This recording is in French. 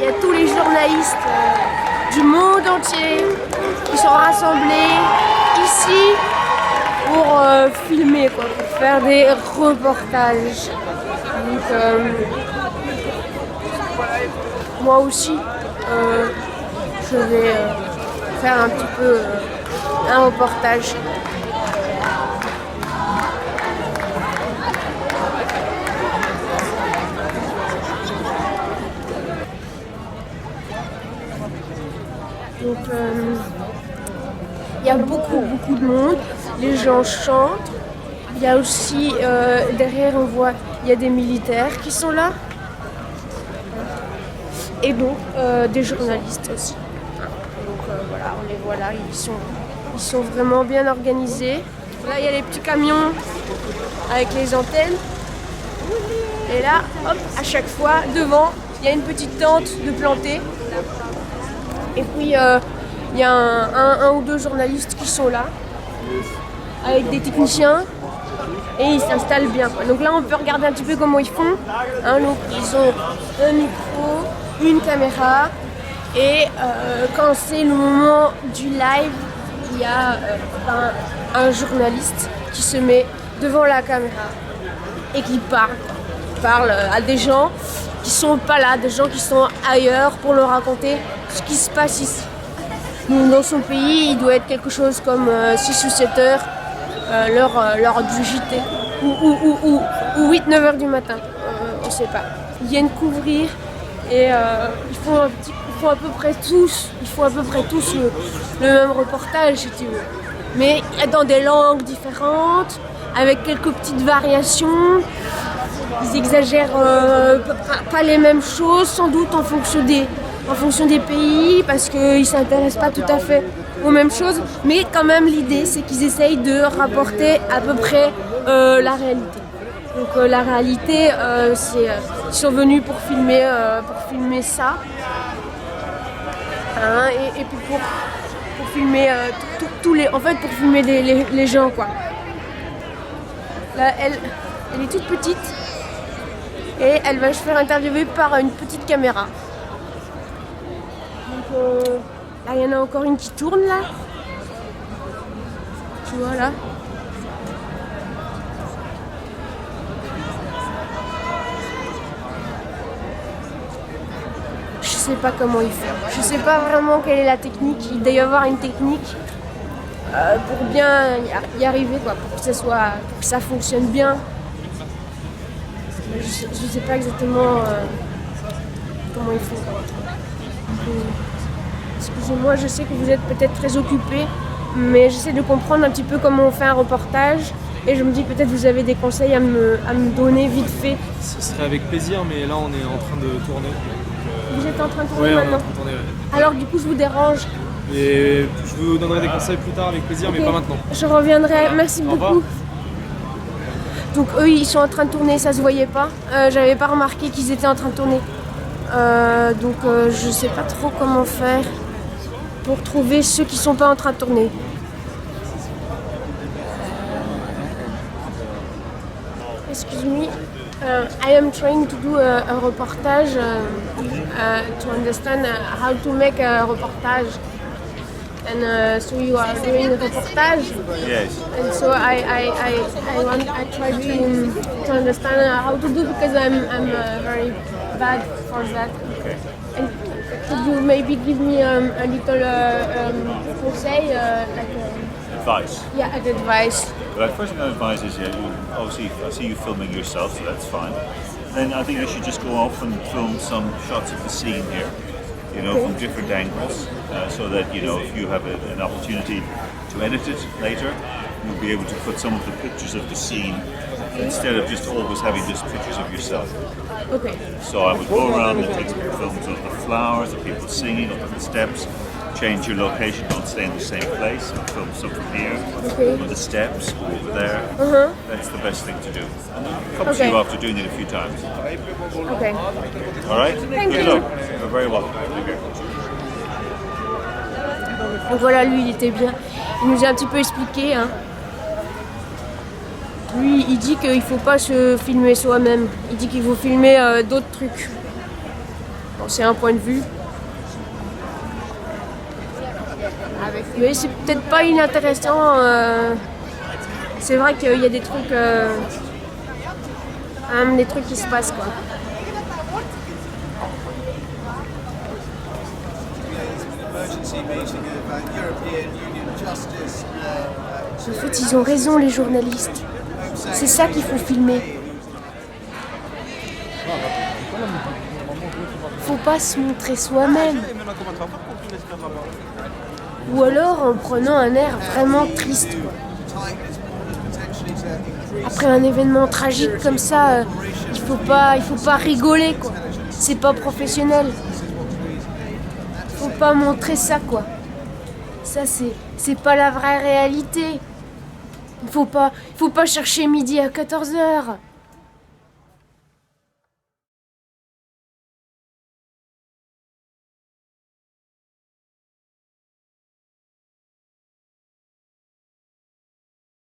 y a tous les journalistes du monde entier qui sont rassemblés ici pour filmer, quoi, pour faire des reportages. Donc, moi aussi, je vais faire un petit peu un reportage. Donc, il y a beaucoup de monde, les gens chantent. Il y a aussi, derrière on voit, il y a des militaires qui sont là. Et donc, des journalistes aussi. Donc voilà, on les voit là, ils sont vraiment bien organisés. Là, il y a les petits camions avec les antennes. Et là, hop, à chaque fois, devant, il y a une petite tente de plantée. Et puis, il y a un ou deux journalistes qui sont là, avec des techniciens, et ils s'installent bien, quoi. Donc là, on peut regarder un petit peu comment ils font. Hein, donc, ils ont un micro, une caméra, et quand c'est le moment du live, il y a un journaliste qui se met devant la caméra et qui parle à des gens qui sont pas là, des gens qui sont ailleurs pour leur raconter ce qui se passe ici. Dans son pays, il doit être quelque chose comme 6 ou 7 heures, l'heure du JT, ou 8-9 heures du matin, on ne sait pas. Ils viennent couvrir et ils font à peu près tous le même reportage, si tu veux. Mais dans des langues différentes, avec quelques petites variations. Ils exagèrent pas les mêmes choses, sans doute en fonction des pays, parce qu'ils ne s'intéressent pas tout à fait aux mêmes choses. Mais quand même, l'idée, c'est qu'ils essayent de rapporter à peu près la réalité. Donc la réalité, ils sont venus pour filmer ça. Hein, et puis pour filmer pour filmer les gens, quoi. Là, elle est toute petite. Et elle va se faire interviewer par une petite caméra. Donc là, il y en a encore une qui tourne là. Tu vois là. Je sais pas comment il fait. Je sais pas vraiment quelle est la technique. Il doit y avoir une technique pour bien y arriver, quoi, pour que ça fonctionne bien. Je ne sais pas exactement comment ils font. Excusez-moi, je sais que vous êtes peut-être très occupés, mais j'essaie de comprendre un petit peu comment on fait un reportage. Et je me dis peut-être vous avez des conseils à me donner vite fait. Ce serait avec plaisir, mais là on est en train de tourner. Vous êtes en train de tourner maintenant? Oui, on est en train de tourner, ouais. Alors du coup je vous dérange. Et je vous donnerai des conseils plus tard avec plaisir, okay. Mais pas maintenant. Je reviendrai, merci beaucoup. Donc eux ils sont en train de tourner, ça se voyait pas. J'avais pas remarqué qu'ils étaient en train de tourner. Donc je sais pas trop comment faire pour trouver ceux qui sont pas en train de tourner. Excuse me, I am trying to do a reportage to understand how to make a reportage. And so you are doing a reportage. Yes. And so I try to understand how to do, because I'm very bad for that. Okay. And could you maybe give me a little conseil, Advice? Yeah, advice. Well, first thing I advise is, obviously I see you filming yourself, so that's fine. Then I think you should just go off and film some shots of the scene here, from different angles, so that, if you have an opportunity to edit it later, you'll be able to put some of the pictures of the scene instead of just always having just pictures of yourself. Okay. So I would go around and take some films of the flowers, the people singing, up the steps, change your location, don't stay in the same place, and film some from here, on the steps, over there. That's the best thing to do. It comes to you after doing it a few times. Okay. All right? Thank Good you. luck. You're very welcome. Donc voilà, lui il était bien. Il nous a un petit peu expliqué. Hein. Lui il dit qu'il ne faut pas se filmer soi-même. Il dit qu'il faut filmer d'autres trucs. Bon, c'est un point de vue. Mais c'est peut-être pas inintéressant. C'est vrai qu'il y a des trucs qui se passent, quoi. En fait, ils ont raison, les journalistes. C'est ça qu'il faut filmer. Faut pas se montrer soi-même. Ou alors en prenant un air vraiment triste, quoi. Après un événement tragique comme ça, il faut pas rigoler, quoi. C'est pas professionnel. Faut pas montrer ça, quoi. Ça, c'est pas la vraie réalité. Il faut pas chercher midi à 14h.